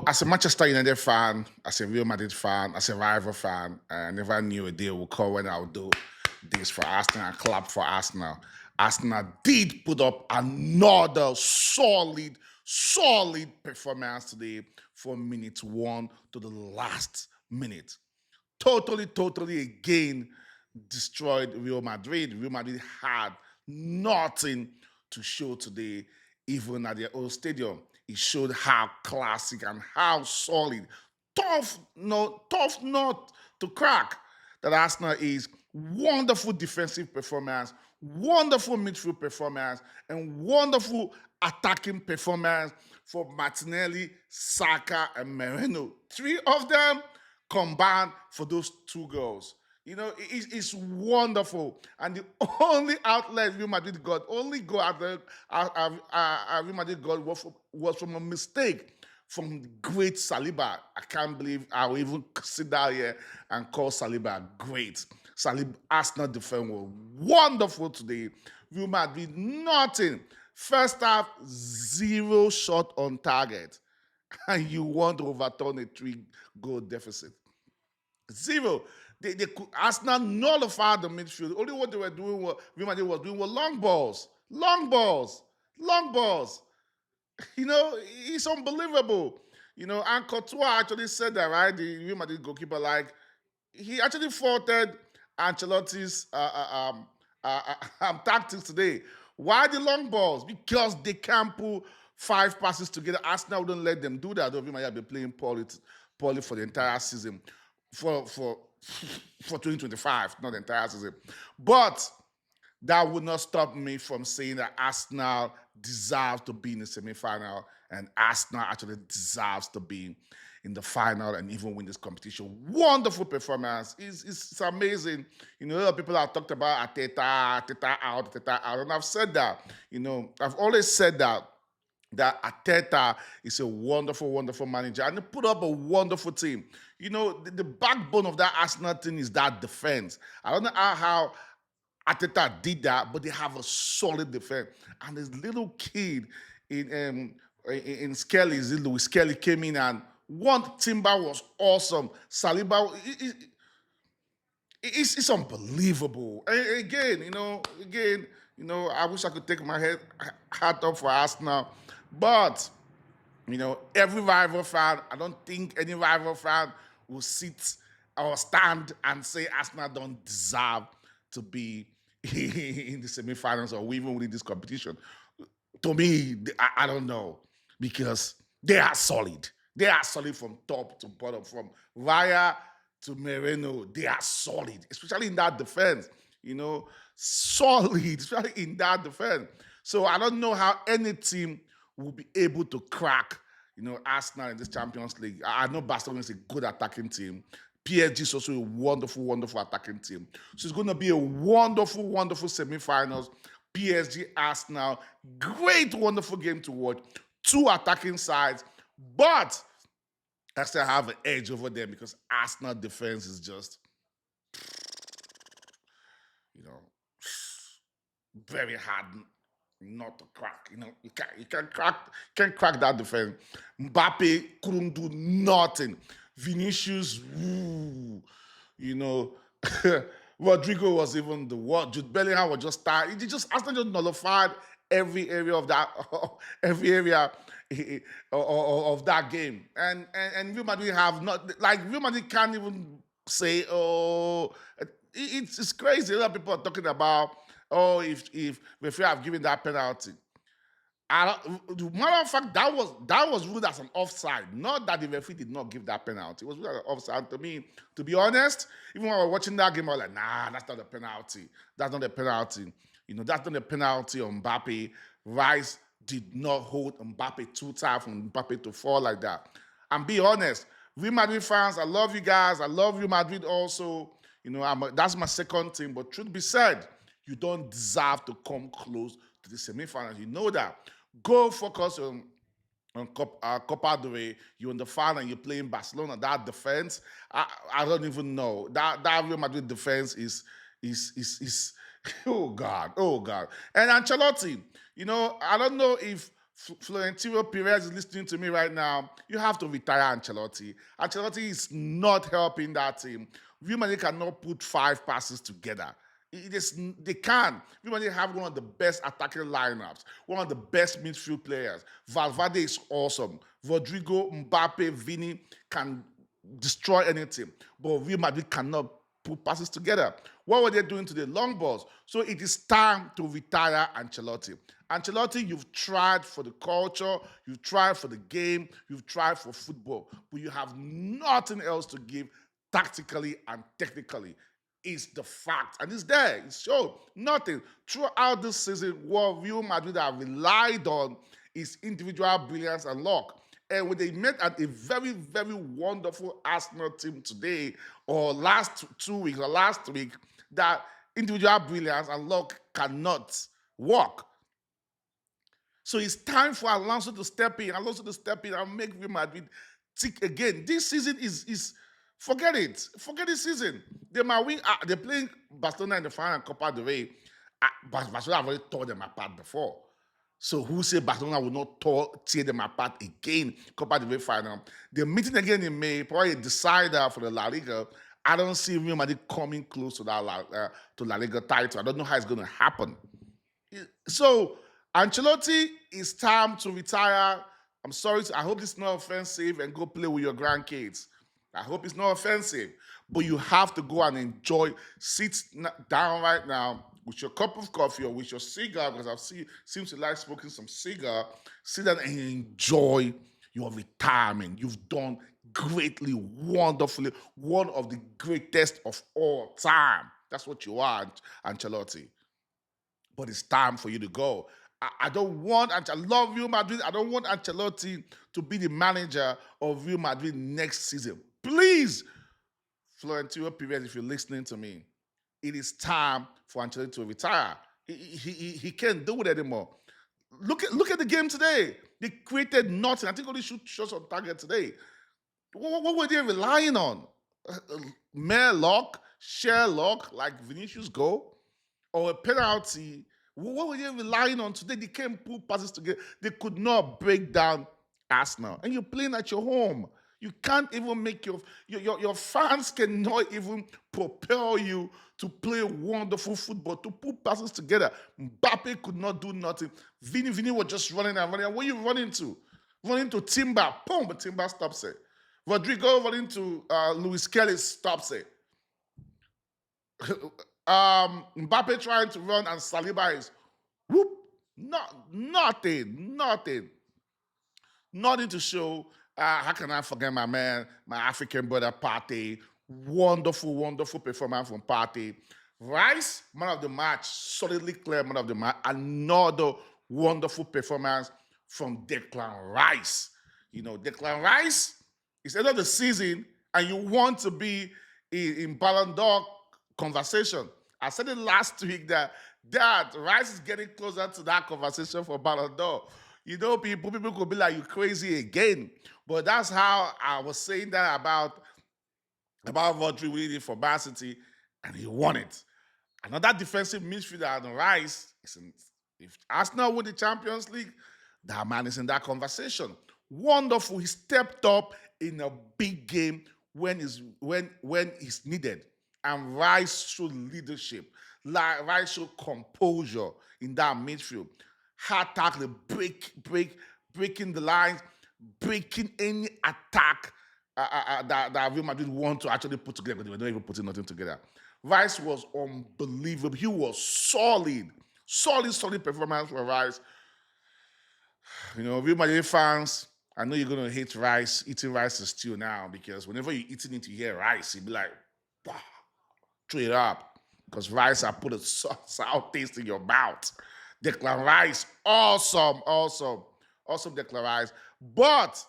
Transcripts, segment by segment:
As a Manchester United fan, as a Real Madrid fan, as a rival fan, I never knew a day would come when I would do this for Arsenal and clap for Arsenal. Arsenal did put up another solid performance today from minute one to the last minute. Totally again destroyed Real Madrid. Real Madrid had nothing to show today, even at their own stadium. It showed how classic and how solid, tough nut to crack that Arsenal is. Wonderful defensive performance, wonderful midfield performance, and wonderful attacking performance for Martinelli, Saka, and Moreno. Three of them combined for those two goals. It's wonderful. And the only outlet Real Madrid got, only goal at the Real Madrid got was from a mistake from the great Saliba. I can't believe I will even sit down here and call Saliba great. Saliba, Arsenal defense was wonderful today. Real Madrid, nothing. First half, 0 shot on target. And you want to overturn a 3-goal deficit. 0. They could Arsenal nullified the midfield. Only what they were doing, what Real Madrid was doing, were long balls. It's unbelievable. And Courtois actually said that, right? The Real Madrid goalkeeper, he actually faulted Ancelotti's tactics today. Why the long balls? Because they can't pull 5 passes together. Arsenal wouldn't let them do that. Real Madrid have been playing poorly for the entire season. For 2025, not the entire season. But that would not stop me from saying that Arsenal deserves to be in the semi-final, and Arsenal actually deserves to be in the final and even win this competition. Wonderful performance. It's amazing. A lot of people have talked about Arteta out, and I've said that. I've always said that Arteta is a wonderful manager, and he put up a wonderful team. The backbone of that Arsenal team is that defense. I don't know how Arteta did that, but they have a solid defense. And this little kid in Skelly, Louis Skelly, came in, and one Timber was awesome. Saliba, it's unbelievable. And again, I wish I could take my hat off for Arsenal. But, every rival fan, I don't think any rival fan will sit or stand and say Arsenal don't deserve to be in the semi-finals or even win this competition. To me, I don't know, because they are solid. They are solid from top to bottom, from Raya to Moreno. They are solid, especially in that defense. Solid, especially in that defense. So I don't know how any team will be able to crack, Arsenal in this Champions League. I know Barcelona is a good attacking team. PSG is also a wonderful attacking team. So it's going to be a wonderful semi-finals. PSG, Arsenal, great, wonderful game to watch. 2 attacking sides, but I still have an edge over them because Arsenal defense is just, very hard not to crack. You can't crack that defense. Mbappe couldn't do nothing. Vinicius, Rodrigo was even the what. Jude Bellingham was just tired. Arsenal just nullified every area of that, of that game. And Real Madrid have not, Real Madrid can't even say, it's crazy. A lot of people are talking about, if referee have given that penalty. The matter of fact, that was ruled as an offside. Not that the referee did not give that penalty. It was ruled as an offside. To me, to be honest, even when I was watching that game, I was like, nah, that's not a penalty. That's not a penalty. That's not a penalty on Mbappe. Rice did not hold Mbappe too tight for Mbappe to fall like that. And be honest, Real Madrid fans, I love you guys. I love Real Madrid also. That's my second team. But truth be said, you don't deserve to come close to the semi-finals. You know that. Go focus on Copa del Rey. You're in the final and you're playing Barcelona. That defense, I don't even know. That Real Madrid defense is oh God. And Ancelotti, I don't know if Florentino Perez is listening to me right now. You have to retire Ancelotti. Ancelotti is not helping that team. Real Madrid cannot put 5 passes together. They can. Real Madrid have one of the best attacking lineups, one of the best midfield players. Valverde is awesome. Rodrigo, Mbappe, Vini can destroy anything. But Real Madrid cannot put passes together. What were they doing today? Long balls. So it is time to retire Ancelotti. Ancelotti, you've tried for the culture, you've tried for the game, you've tried for football, but you have nothing else to give tactically and technically. Is the fact, and it's there, it's shown. Nothing. Throughout this season, what Real Madrid have relied on is individual brilliance and luck. And when they met at a very, very wonderful Arsenal team today, or last 2 weeks, or last week, that individual brilliance and luck cannot work. So it's time for Alonso to step in. Alonso to step in and make Real Madrid tick again. This season is forget it. Forget this season. They might win. They're playing Barcelona in the final Copa del Rey. Barcelona have already tore them apart before. So who say Barcelona will not tear them apart again? Copa del Rey final. They're meeting again in May. Probably a decider for the La Liga. I don't see Real Madrid coming close to that to La Liga title. I don't know how it's going to happen. So Ancelotti, it's time to retire. I'm sorry. I hope it's not offensive and go play with your grandkids. I hope it's not offensive. But you have to go and enjoy. Sit down right now with your cup of coffee or with your cigar, because I've seems to like smoking some cigar. Sit down and enjoy your retirement. You've done greatly, wonderfully, one of the greatest of all time. That's what you are, Ancelotti. But it's time for you to go. I don't want, I love Real Madrid. I don't want Ancelotti to be the manager of Real Madrid next season. Please, Florentino Perez, if you're listening to me, it is time for Ancelotti to retire. He can't do it anymore. Look at the game today. They created nothing. I think only shots on target today. What were they relying on? Mere luck, sheer luck, like Vinicius goal, or a penalty? What were they relying on today? They can't put passes together. They could not break down Arsenal. And you're playing at your home. You can't even make your fans cannot even propel you to play wonderful football, to put passes together. Mbappe could not do nothing. Vini was just running and running. What are you running to? Running to Timber. Boom, but Timber stops it. Rodrigo running to Luis Kelly stops it. Mbappe trying to run and Saliba is whoop. Nothing to show. How can I forget my man, my African brother Partey? Wonderful performance from Partey. Rice, man of the match, solidly clear man of the match. Another wonderful performance from Declan Rice. You know, Declan Rice is end of the season and you want to be in Ballon d'Or conversation. I said it last week that Rice is getting closer to that conversation for Ballon d'Or. You know, people could be like, you crazy again. But that's how I was saying that about Rodri winning for Man City, and he won it. Another defensive midfielder on Rice, if Arsenal win the Champions League, that man is in that conversation. Wonderful. He stepped up in a big game when it's needed. And Rice showed leadership. Rice showed composure in that midfield. Hard tackling, breaking the lines, breaking any attack that Real Madrid want to actually put together, but they were not even putting nothing together. Rice was unbelievable. He was solid performance for Rice. You know, Real Madrid fans, I know you're going to hate rice, eating rice and stew now, because whenever you're eating it, you hear rice, you'll be like, wow, throw it up. Because rice, I put a sour taste in your mouth. Declan Rice, awesome Declan Rice. But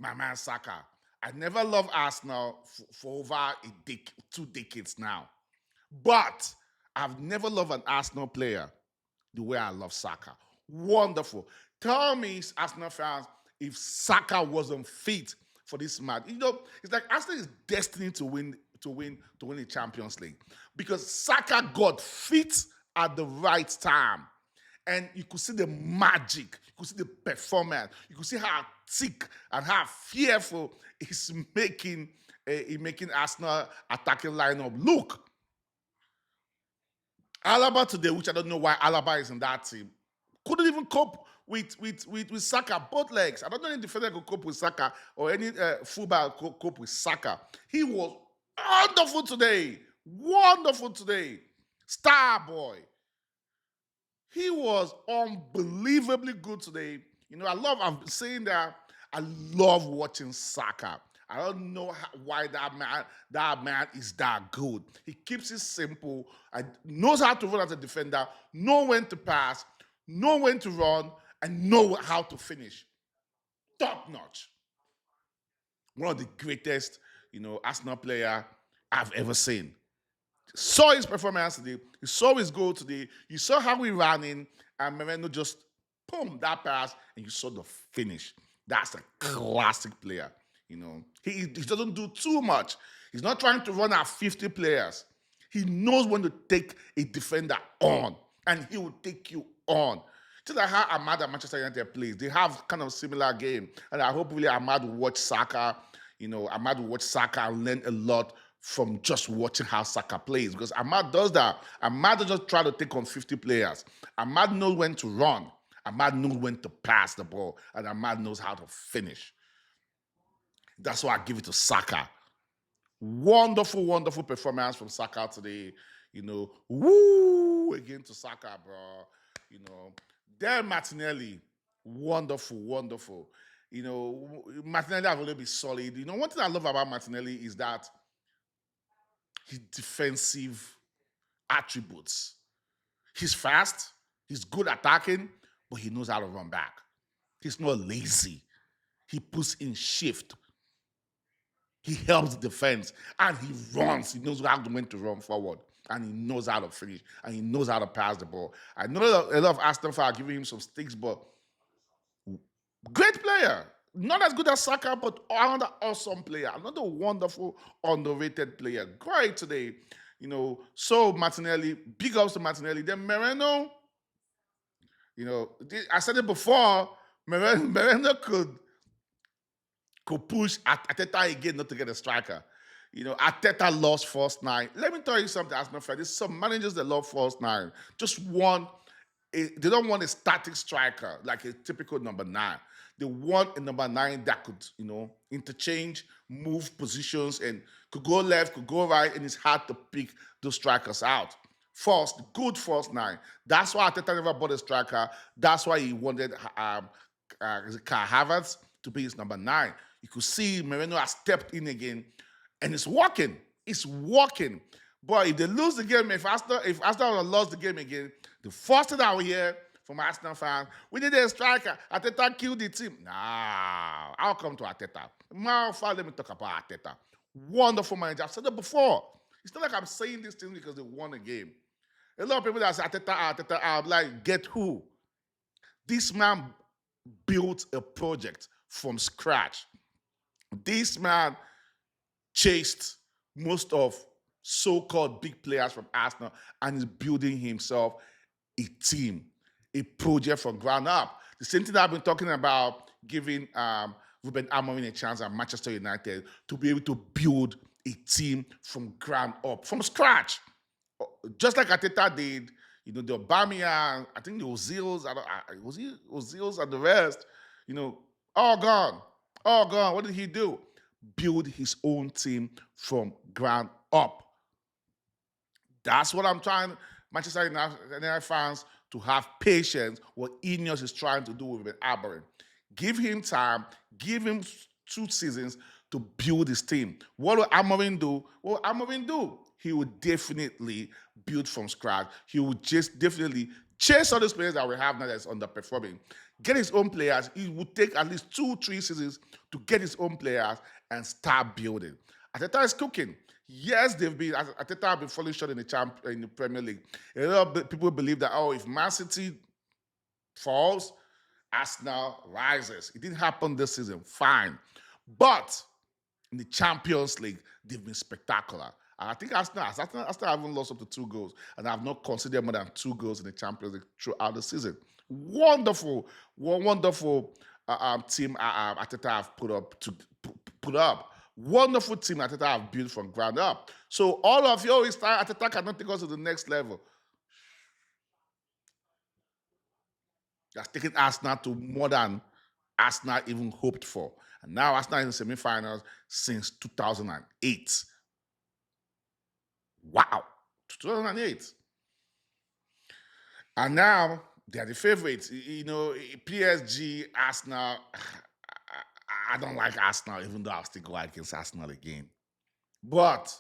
my man Saka, I never loved Arsenal for over 2 decades now. But I've never loved an Arsenal player the way I love Saka. Wonderful. Tell me, Arsenal fans, if Saka wasn't fit for this match. You know, it's like Arsenal is destined to win the Champions League, because Saka got fit at the right time. And you could see the magic, you could see the performance, you could see how thick and how fearful he's making Arsenal attacking lineup look. Alaba today, which I don't know why Alaba is in that team, couldn't even cope with Saka, both legs. I don't know any defender could cope with Saka or any fullback could cope with Saka. He was wonderful today. Wonderful today. Star boy. He was unbelievably good today. I'm saying that I love watching Saka. I don't know why that man is that good. He keeps it simple. Knows how to run as a defender, know when to pass, know when to run, and know how to finish. Top notch. One of the greatest, Arsenal player I've ever seen. Saw his performance today. You saw his goal today. You saw how he ran in, and Moreno just boom that pass, and you saw the finish. That's a classic player. He doesn't do too much. He's not trying to run at 50 players. He knows when to take a defender on, and he will take you on. Just like how Ahmad and Manchester United plays, they have kind of similar game, and I hope really Ahmad will watch Saka. Ahmad will watch Saka and learn a lot from just watching how Saka plays, because Ahmad does that. Ahmad doesn't try to take on 50 players. Ahmad knows when to run. Ahmad knows when to pass the ball, and Ahmad knows how to finish. That's why I give it to Saka. Wonderful, wonderful performance from Saka today. Woo again to Saka, bro. Then Martinelli, wonderful, wonderful. Martinelli have only been solid. One thing I love about Martinelli is that his defensive attributes. He's fast, he's good attacking, but he knows how to run back. He's not lazy. He puts in shift. He helps the defense, and he runs. He knows when to run forward, and he knows how to finish, and he knows how to pass the ball. I know a lot of Aston fans are giving him some sticks, but great player. Not as good as Saka, but another awesome player. Another wonderful, underrated player. Great today. So Martinelli, big ups to Martinelli. Then Moreno, I said it before, Moreno could push Arteta again not to get a striker. Arteta lost first nine. Let me tell you something, Arsenal fans. There's some managers that love first nine. They don't want a static striker like a typical number 9. They want a number 9 that could, interchange, move positions, and could go left, could go right, and it's hard to pick those strikers out. Good first 9. That's why Arteta never bought a striker. That's why he wanted Kai Havertz to be his number 9. You could see Moreno has stepped in again, and it's working. It's working. But if they lose the game, if Arsenal lost the game again, the first thing I will hear from Arsenal fans, we need a striker. Arteta killed the team. Nah, I'll come to Arteta. Let me talk about Arteta. Wonderful manager. I've said it before. It's not like I'm saying this thing because they won a game. A lot of people that say Arteta, I'm like, get who? This man built a project from scratch. This man chased most of so-called big players from Arsenal and is building himself a team, a project from ground up. The same thing that I've been talking about, giving Ruben Amorim a chance at Manchester United to be able to build a team from ground up, from scratch. Just like Arteta did, the Aubameyang, I think the Ozils, Ozils and the rest, all gone. All gone. What did he do? Build his own team from ground up. That's what I'm trying, Manchester United fans, to have patience. What Ineos is trying to do with Amorim. Give him time. Give him 2 seasons to build his team. What will Amorim do? What will Amorim do? He will definitely build from scratch. He will just definitely chase all those players that we have now that's underperforming. Get his own players. It would take at least 2-3 seasons to get his own players and start building. Arteta is cooking. Yes, Arteta have been falling short in the Premier League. A lot of people believe that, if Man City falls, Arsenal rises. It didn't happen this season. Fine. But in the Champions League, they've been spectacular. I think Arsenal haven't lost up to 2 goals, and I've not considered more than 2 goals in the Champions League throughout the season. Wonderful, wonderful team Arteta have put up. Wonderful team Arteta have built from ground up. So all of you always start Arteta cannot take us to the next level. That's taken Arsenal to more than Arsenal even hoped for. And now Arsenal in the semi-finals since 2008. Wow, 2008. And now they're the favorites. PSG, Arsenal. I don't like Arsenal, even though I'll still go against Arsenal again. But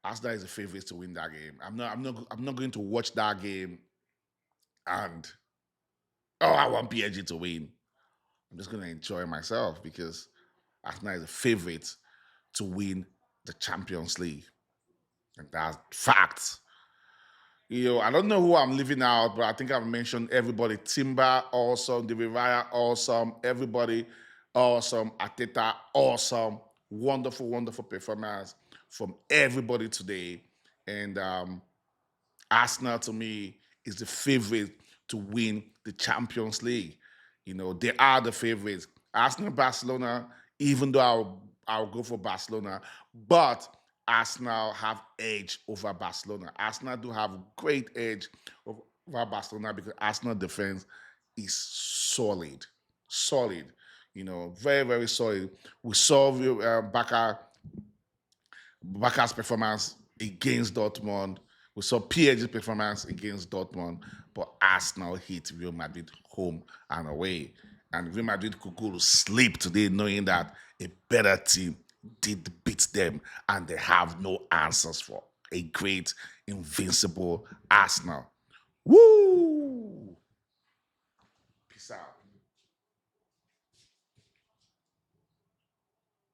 Arsenal is the favorite to win that game. I'm not going to watch that game and I want PSG to win. I'm just going to enjoy myself because Arsenal is a favorite to win the Champions League. And that's facts. I don't know who I'm leaving out, but I think I've mentioned everybody. Timber, awesome. David Raya, awesome. Everybody, awesome. Arteta, awesome. Wonderful, wonderful performance from everybody today. And Arsenal, to me, is the favorite to win the Champions League. They are the favorites. Arsenal, Barcelona, even though I'll go for Barcelona, but Arsenal have edge over Barcelona. Arsenal do have great edge over Barcelona because Arsenal defense is solid. Very, very solid. We saw Baka's performance against Dortmund. We saw PSG's performance against Dortmund, but Arsenal hit Real Madrid home and away. And Real Madrid could go to sleep today knowing that a better team did beat them and they have no answers for a great, invincible Arsenal. Woo!